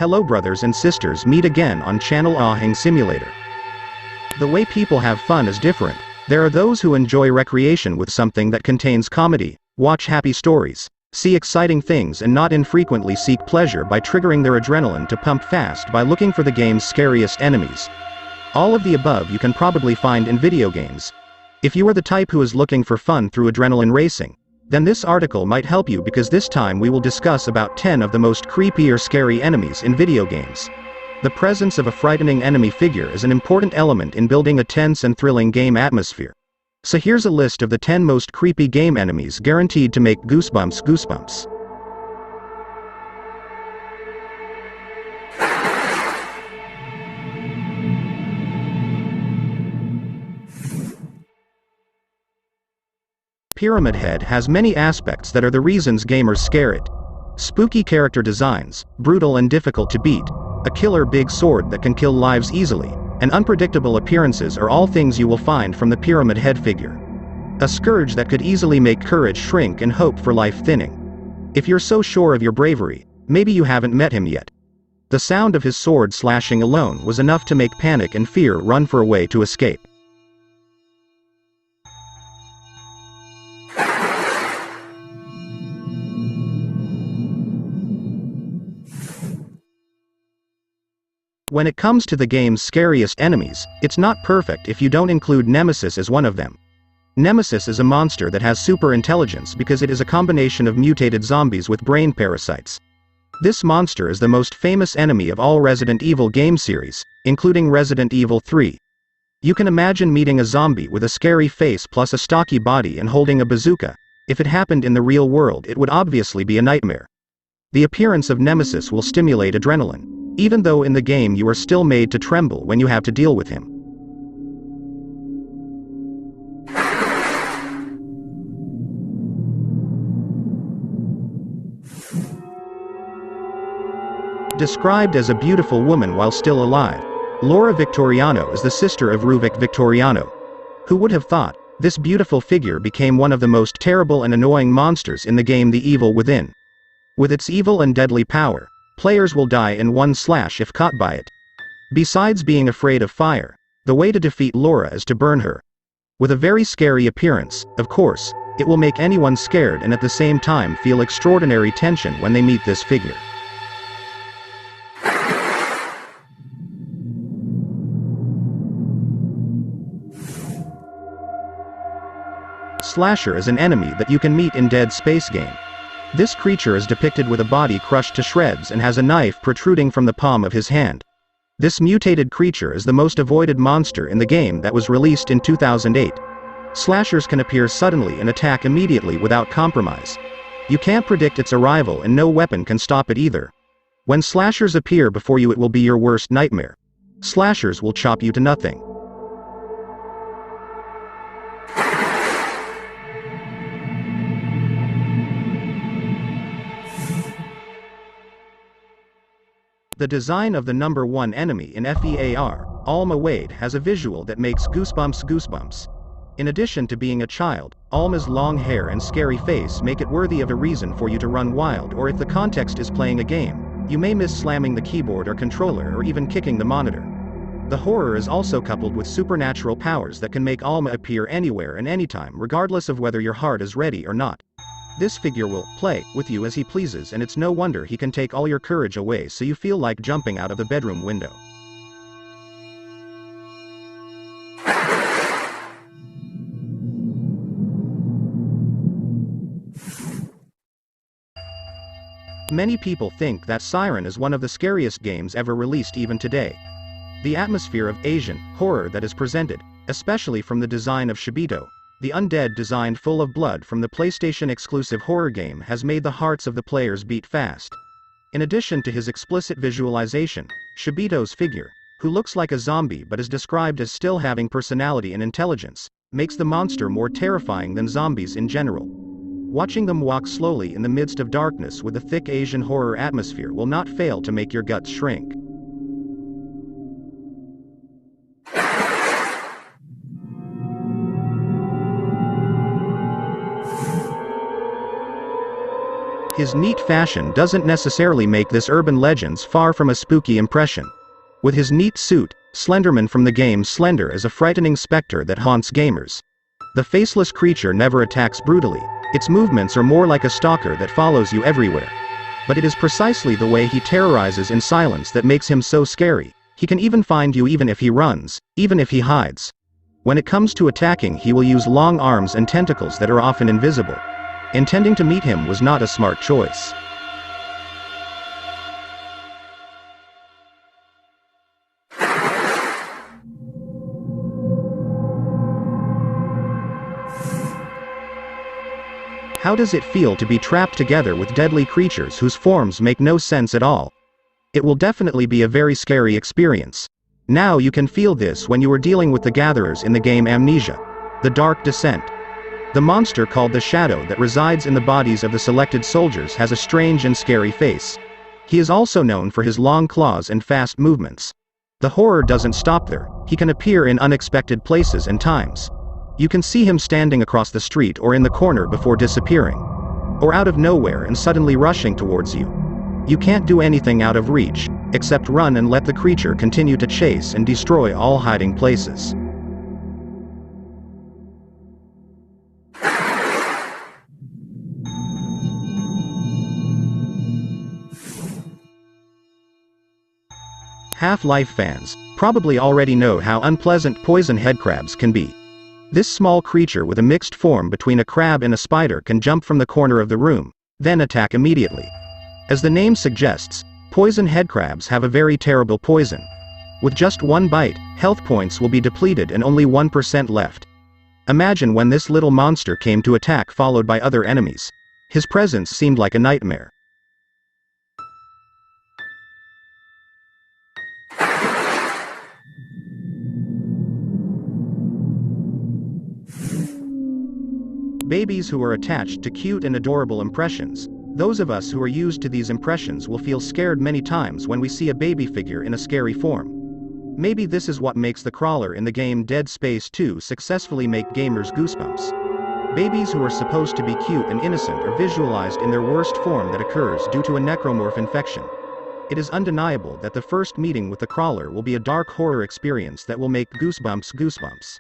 Hello brothers and sisters, meet again on channel Ahang Simulator. The way people have fun is different. There are those who enjoy recreation with something that contains comedy, watch happy stories, see exciting things, and not infrequently seek pleasure by triggering their adrenaline to pump fast by looking for the game's scariest enemies. All of the above you can probably find in video games. If you are the type who is looking for fun through adrenaline racing, then this article might help you, because this time we will discuss about 10 of the most creepy or scary enemies in video games. The presence of a frightening enemy figure is an important element in building a tense and thrilling game atmosphere. So here's a list of the 10 most creepy game enemies guaranteed to make Goosebumps Goosebumps. Pyramid Head has many aspects that are the reasons gamers scare it. Spooky character designs, brutal and difficult to beat, a killer big sword that can kill lives easily, and unpredictable appearances are all things you will find from the Pyramid Head figure. A scourge that could easily make courage shrink and hope for life thinning. If you're so sure of your bravery, maybe you haven't met him yet. The sound of his sword slashing alone was enough to make panic and fear run for a way to escape. When it comes to the game's scariest enemies, it's not perfect if you don't include Nemesis as one of them. Nemesis is a monster that has super intelligence because it is a combination of mutated zombies with brain parasites. This monster is the most famous enemy of all Resident Evil game series, including Resident Evil 3. You can imagine meeting a zombie with a scary face plus a stocky body and holding a bazooka. If it happened in the real world, it would obviously be a nightmare. The appearance of Nemesis will stimulate adrenaline, even though in the game you are still made to tremble when you have to deal with him. Described as a beautiful woman while still alive, Laura Victoriano is the sister of Ruvik Victoriano. Who would have thought? This beautiful figure became one of the most terrible and annoying monsters in the game The Evil Within. With its evil and deadly power, players will die in one slash if caught by it. Besides being afraid of fire, the way to defeat Laura is to burn her. With a very scary appearance, of course, it will make anyone scared and at the same time feel extraordinary tension when they meet this figure. Slasher is an enemy that you can meet in Dead Space game. This creature is depicted with a body crushed to shreds and has a knife protruding from the palm of his hand. This mutated creature is the most avoided monster in the game that was released in 2008. Slashers can appear suddenly and attack immediately without compromise. You can't predict its arrival and no weapon can stop it either. When slashers appear before you, it will be your worst nightmare. Slashers will chop you to nothing. The design of the number one enemy in F.E.A.R, Alma Wade, has a visual that makes Goosebumps Goosebumps. In addition to being a child, Alma's long hair and scary face make it worthy of a reason for you to run wild, or if the context is playing a game, you may miss slamming the keyboard or controller or even kicking the monitor. The horror is also coupled with supernatural powers that can make Alma appear anywhere and anytime, regardless of whether your heart is ready or not. This figure will play with you as he pleases, and it's no wonder he can take all your courage away so you feel like jumping out of the bedroom window. Many people think that Siren is one of the scariest games ever released even today. The atmosphere of Asian horror that is presented, especially from the design of Shibito, the undead designed full of blood from the PlayStation-exclusive horror game, has made the hearts of the players beat fast. In addition to his explicit visualization, Shibito's figure, who looks like a zombie but is described as still having personality and intelligence, makes the monster more terrifying than zombies in general. Watching them walk slowly in the midst of darkness with a thick Asian horror atmosphere will not fail to make your guts shrink. His neat fashion doesn't necessarily make this urban legend's far from a spooky impression. With his neat suit, Slenderman from the game Slender is a frightening specter that haunts gamers. The faceless creature never attacks brutally, its movements are more like a stalker that follows you everywhere. But it is precisely the way he terrorizes in silence that makes him so scary. He can even find you even if he runs, even if he hides. When it comes to attacking, he will use long arms and tentacles that are often invisible. Intending to meet him was not a smart choice. How does it feel to be trapped together with deadly creatures whose forms make no sense at all? It will definitely be a very scary experience. Now you can feel this when you are dealing with the gatherers in the game Amnesia. The Dark Descent. The monster called the Shadow that resides in the bodies of the selected soldiers has a strange and scary face. He is also known for his long claws and fast movements. The horror doesn't stop there, he can appear in unexpected places and times. You can see him standing across the street or in the corner before disappearing. Or out of nowhere and suddenly rushing towards you. You can't do anything out of reach, except run and let the creature continue to chase and destroy all hiding places. Half-Life fans probably already know how unpleasant poison headcrabs can be. This small creature with a mixed form between a crab and a spider can jump from the corner of the room, then attack immediately. As the name suggests, poison headcrabs have a very terrible poison. With just one bite, health points will be depleted and only 1% left. Imagine when this little monster came to attack followed by other enemies. His presence seemed like a nightmare. Babies who are attached to cute and adorable impressions. Those of us who are used to these impressions will feel scared many times when we see a baby figure in a scary form. Maybe this is what makes the crawler in the game Dead Space 2 successfully make gamers goosebumps. Babies who are supposed to be cute and innocent are visualized in their worst form that occurs due to a necromorph infection. It is undeniable that the first meeting with the crawler will be a dark horror experience that will make Goosebumps Goosebumps.